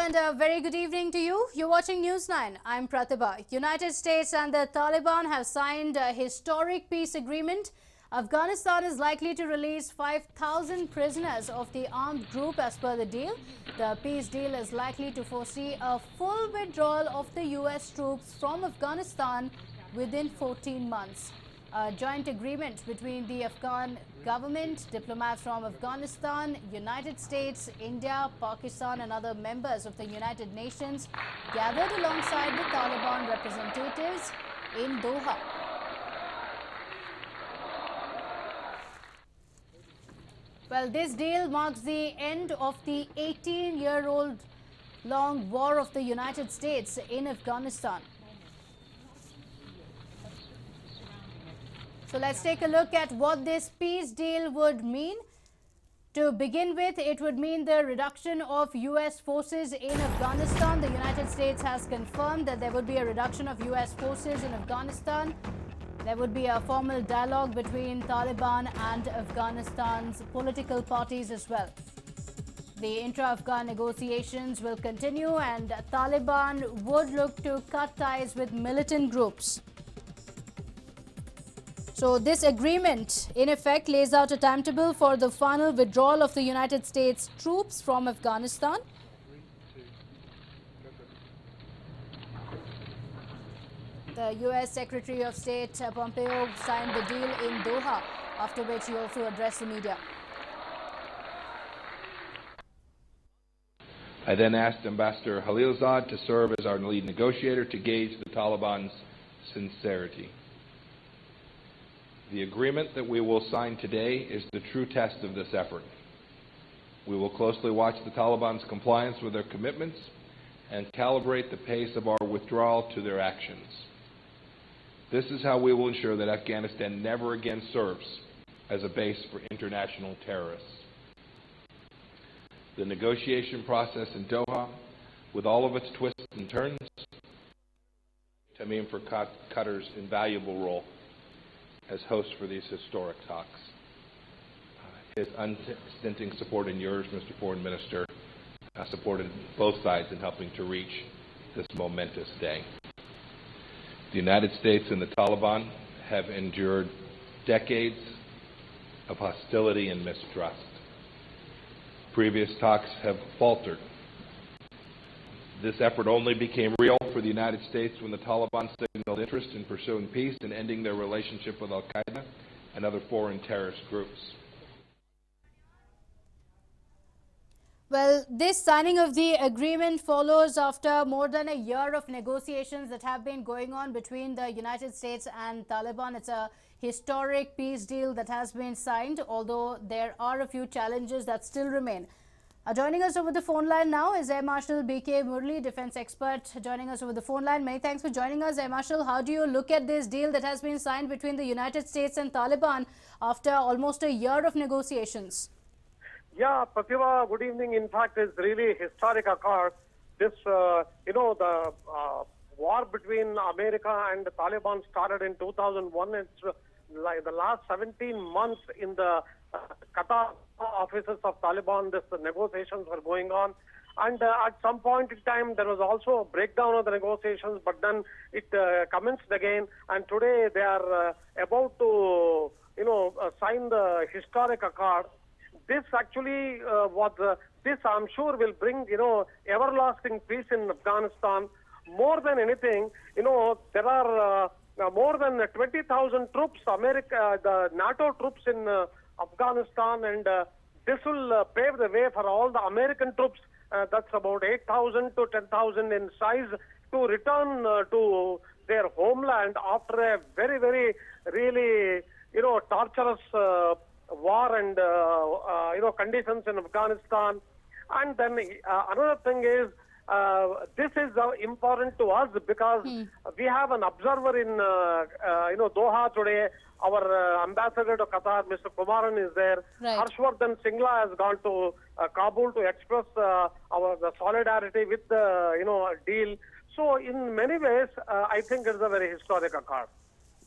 and a very good evening to you. You're watching News 9. I'm Pratibha. United States and the Taliban have signed a historic peace agreement. Afghanistan is likely to release 5,000 prisoners of the armed group as per the deal. The peace deal is likely to foresee a full withdrawal of the US troops from Afghanistan within 14 months. A joint agreement between the Afghan government, diplomats from Afghanistan, United States, India, Pakistan and other members of the United Nations gathered alongside the Taliban representatives in Doha. Well, this deal marks the end of the 18-year-old long war of the United States in Afghanistan. So let's take a look at what this peace deal would mean. To begin with, it would mean the reduction of US forces in Afghanistan. The United States has confirmed that there would be a reduction of US forces in Afghanistan. There would be a formal dialogue between Taliban and Afghanistan's political parties as well. The intra-Afghan negotiations will continue and Taliban would look to cut ties with militant groups. So this agreement, in effect, lays out a timetable for the final withdrawal of the United States troops from Afghanistan. The US Secretary of State Pompeo signed the deal in Doha, after which he also addressed the media. I then asked Ambassador Khalilzad to serve as our lead negotiator to gauge the Taliban's sincerity. The agreement that we will sign today is the true test of this effort. We will closely watch the Taliban's compliance with their commitments and calibrate the pace of our withdrawal to their actions. This is how we will ensure that Afghanistan never again serves as a base for international terrorists. The negotiation process in Doha, with all of its twists and turns, Tamim for Qatar's invaluable role as host for these historic talks. His unstinting support and yours, Mr. Foreign Minister, supported both sides in helping to reach this momentous day. The United States and the Taliban have endured decades of hostility and mistrust. Previous talks have faltered. This effort only became real for the United States when the Taliban signaled interest in pursuing peace and ending their relationship with al-Qaeda and other foreign terrorist groups. Well, this signing of the agreement follows after more than a year of negotiations that have been going on between the United States and Taliban. It's a historic peace deal that has been signed, although there are a few challenges that still remain. Joining us over the phone line now is Air Marshal B.K. Murli, defense expert, joining us over the phone line. Many thanks for joining us, Air Marshal. How do you look at this deal that has been signed between the United States and Taliban after almost a year of negotiations? Yeah, Pratibha, good evening. In fact, it's really historic occurred. This, the war between America and the Taliban started in 2001. It's like the last 17 months in the Qatar offices of Taliban, this negotiations were going on. And at some point in time, there was also a breakdown of the negotiations, but then it commenced again. And today they are about to, sign the historic accord. This actually this I'm sure will bring, everlasting peace in Afghanistan. More than anything, there are more than 20,000 troops, the NATO troops in Afghanistan, and this will pave the way for all the American troops, that's about 8,000 to 10,000 in size, to return to their homeland after a very, very, really, torturous war and, conditions in Afghanistan. And then another thing is, this is important to us because we have an observer in, Doha today. Our ambassador to Qatar, Mr. Kumaran, is there. Right. Harshvardhan Singla has gone to Kabul to express the solidarity with the deal. So in many ways, I think it's a very historic accord.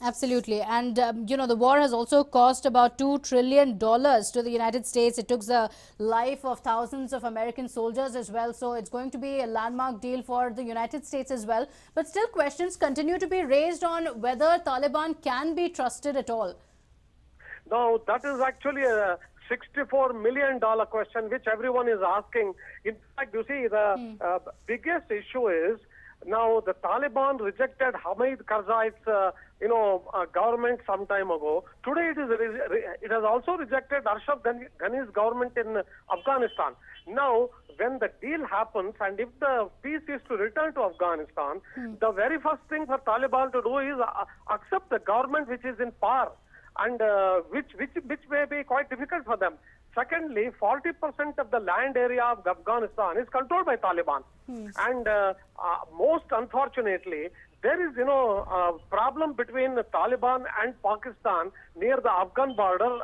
Absolutely. And, the war has also cost about $2 trillion to the United States. It took the life of thousands of American soldiers as well. So it's going to be a landmark deal for the United States as well. But still, questions continue to be raised on whether Taliban can be trusted at all. Now, that is actually a $64 million question which everyone is asking. In fact, you see, the biggest issue is now the Taliban rejected Hamid Karzai's government some time ago. Today it has also rejected Ashraf Ghani's government in Afghanistan. Now, when the deal happens and if the peace is to return to Afghanistan, the very first thing for Taliban to do is accept the government which is in power, and which may be quite difficult for them. Secondly, 40% of the land area of Afghanistan is controlled by Taliban. And most unfortunately, there is, a problem between the Taliban and Pakistan near the Afghan border,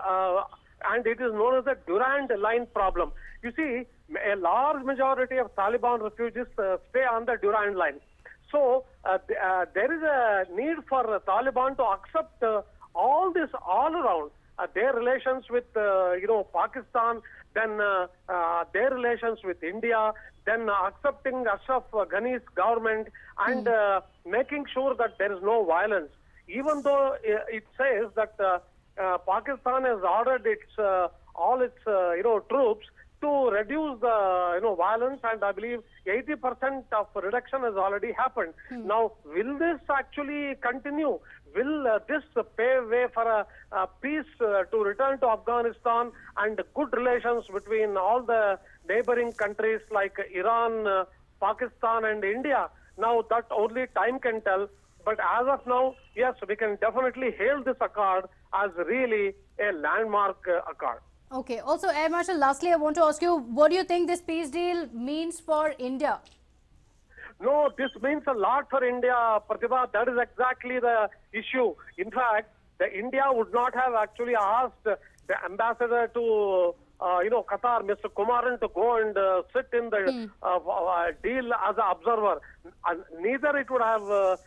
and it is known as the Durand Line problem. You see, a large majority of Taliban refugees stay on the Durand Line. So there is a need for Taliban to accept all this all around. Their relations with, Pakistan, then their relations with India, then accepting Ashraf Ghani's government and making sure that there is no violence. Even though it says that Pakistan has ordered all its troops to reduce the violence, and I believe 80% of reduction has already happened. Now, will this actually continue? Will this pave way for a peace to return to Afghanistan and good relations between all the neighboring countries like Iran, Pakistan and India? Now, that only time can tell. But as of now, yes, we can definitely hail this accord as really a landmark accord. Okay. Also, Air Marshal, lastly, I want to ask you, what do you think this peace deal means for India? No, this means a lot for India, Pratibha. That is exactly the issue. In fact, India would not have actually asked the ambassador to, Qatar, Mr. Kumaran, to go and sit in the deal as an observer. Neither it would have,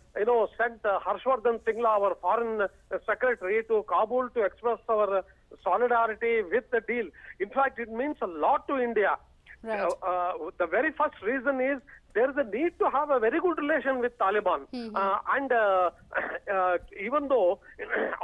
sent Harshvardhan Singla, our foreign secretary, to Kabul to express our solidarity with the deal. In fact, it means a lot to India. Right. The very first reason is there is a need to have a very good relation with Taliban. And even though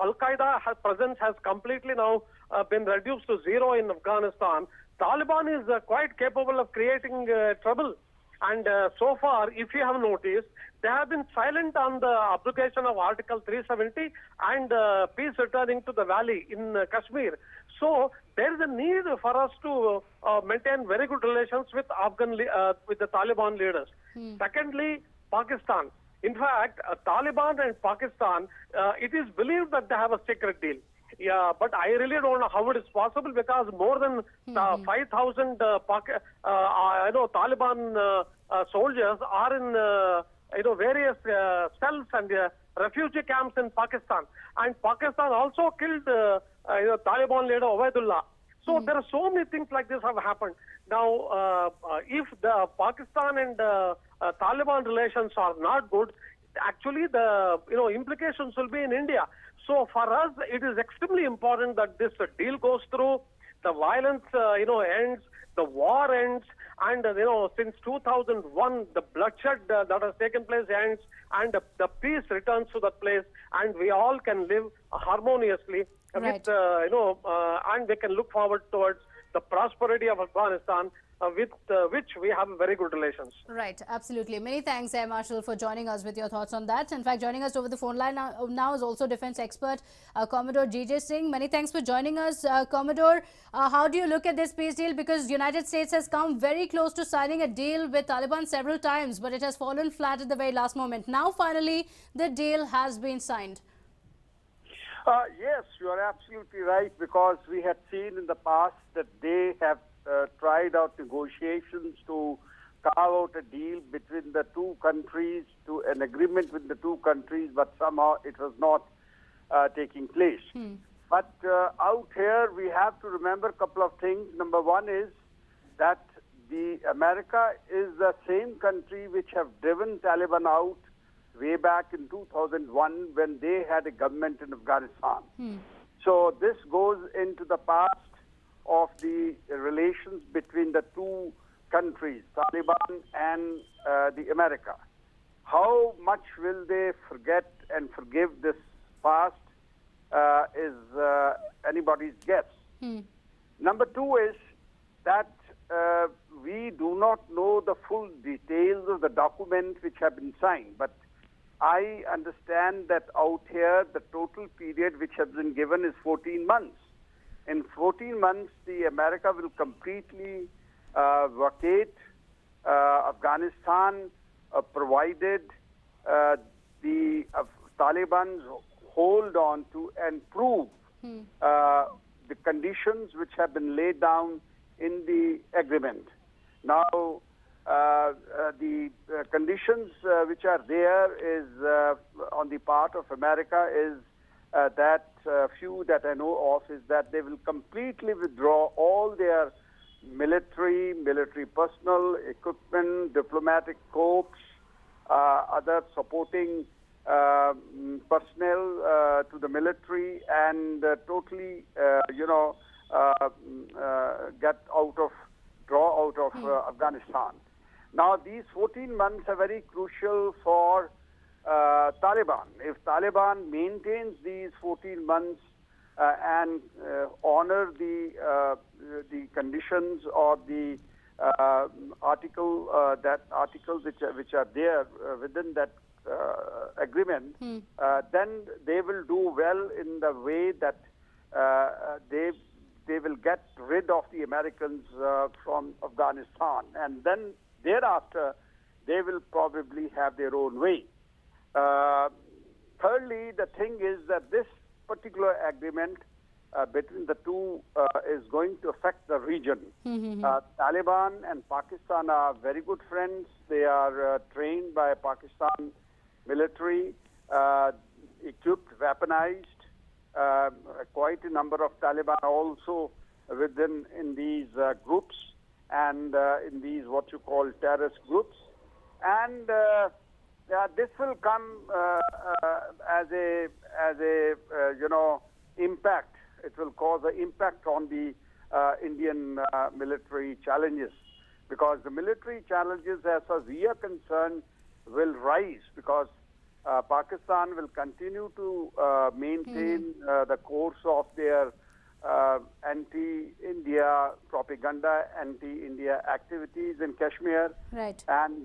Al-Qaeda presence has completely now been reduced to zero in Afghanistan, Taliban is quite capable of creating trouble. And so far, if you have noticed, they have been silent on the application of Article 370 and peace returning to the valley in Kashmir. So there is a need for us to maintain very good relations with with the Taliban leaders. Secondly, Pakistan. In fact, Taliban and Pakistan, it is believed that they have a secret deal. Yeah, but I really don't know how it is possible, because more than 5,000 Taliban soldiers are in various cells and refugee camps in Pakistan. And Pakistan also killed Taliban leader Ubaidullah. So there are so many things like this have happened. Now, if the Pakistan and Taliban relations are not good, actually the implications will be in India. So for us, it is extremely important that this deal goes through, the violence ends, the war ends, and since 2001 the bloodshed that has taken place ends, and the peace returns to that place, and we all can live harmoniously with and we can look forward towards the prosperity of Afghanistan, with which we have very good relations. Right, absolutely. Many thanks, Air Marshal, for joining us with your thoughts on that. In fact, joining us over the phone line now is also defense expert Commodore G.J. Singh. Many thanks for joining us, Commodore. How do you look at this peace deal? Because United States has come very close to signing a deal with Taliban several times, but it has fallen flat at the very last moment. Now, finally, the deal has been signed. Yes, you are absolutely right, because we had seen in the past that they have tried out negotiations to carve out a deal between the two countries, to an agreement with the two countries, but somehow it was not taking place. But out here, we have to remember a couple of things. Number one is that America is the same country which have driven Taliban out way back in 2001 when they had a government in Afghanistan. So this goes into the past of the relations between the two countries, Taliban and the America. How much will they forget and forgive this past is anybody's guess. Number two is that we do not know the full details of the document which have been signed, but I understand that out here the total period which has been given is 14 months. In 14 months, the America will completely vacate Afghanistan, provided the Taliban hold on to and prove the conditions which have been laid down in the agreement. Now, the conditions which are there is on the part of America is that few that I know of is that they will completely withdraw all their military personnel, equipment, diplomatic corps, other supporting personnel to the military, and totally, draw out of Afghanistan. Now, these 14 months are very crucial for Taliban. If Taliban maintains these 14 months and honor the conditions or the articles which are there within that agreement, then they will do well in the way that they will get rid of the Americans from Afghanistan, and then thereafter they will probably have their own way. Thirdly, the thing is that this particular agreement between the two is going to affect the region. Taliban and Pakistan are very good friends. They are trained by Pakistan military, equipped, weaponized. Quite a number of Taliban also in these groups and in these what you call terrorist groups, and this will come as a impact. It will cause an impact on the Indian military challenges, because the military challenges, as far as we are concerned, will rise because Pakistan will continue to maintain the course of their anti-India propaganda, anti-India activities in Kashmir. Right. And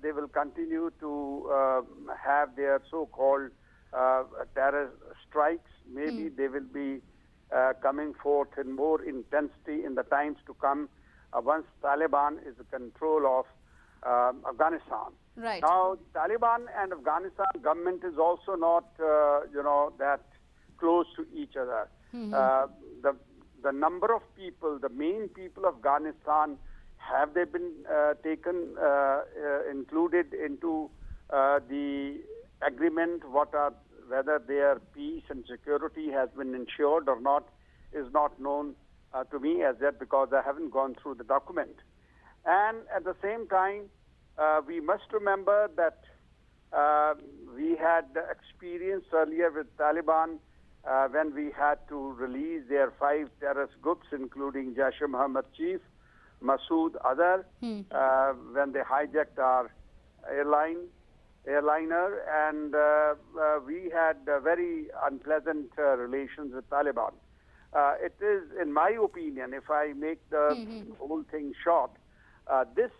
they will continue to have their so-called terror strikes. Maybe they will be coming forth in more intensity in the times to come once Taliban is in control of Afghanistan. Right. Now, Taliban and Afghanistan government is also not, that close to each other. The number of people, the main people of Afghanistan, have they been taken, included into the agreement? Whether their peace and security has been ensured or not is not known to me as yet, because I haven't gone through the document. And at the same time, we must remember that we had experience earlier with Taliban when we had to release their 5 terrorist groups, including Jaish-e-Mohammed chief, Masood Azhar, when they hijacked our airliner, and we had very unpleasant relations with Taliban. It is, in my opinion, if I make the whole thing short, this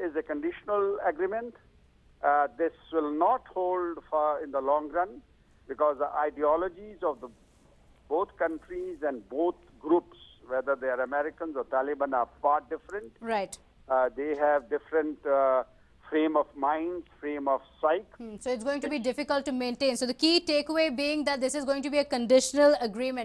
is a conditional agreement. This will not hold in the long run, because the ideologies of both countries and both groups, whether they are Americans or Taliban, are far different. Right. They have different frame of mind, frame of psyche. So it's going to be difficult to maintain. So the key takeaway being that this is going to be a conditional agreement.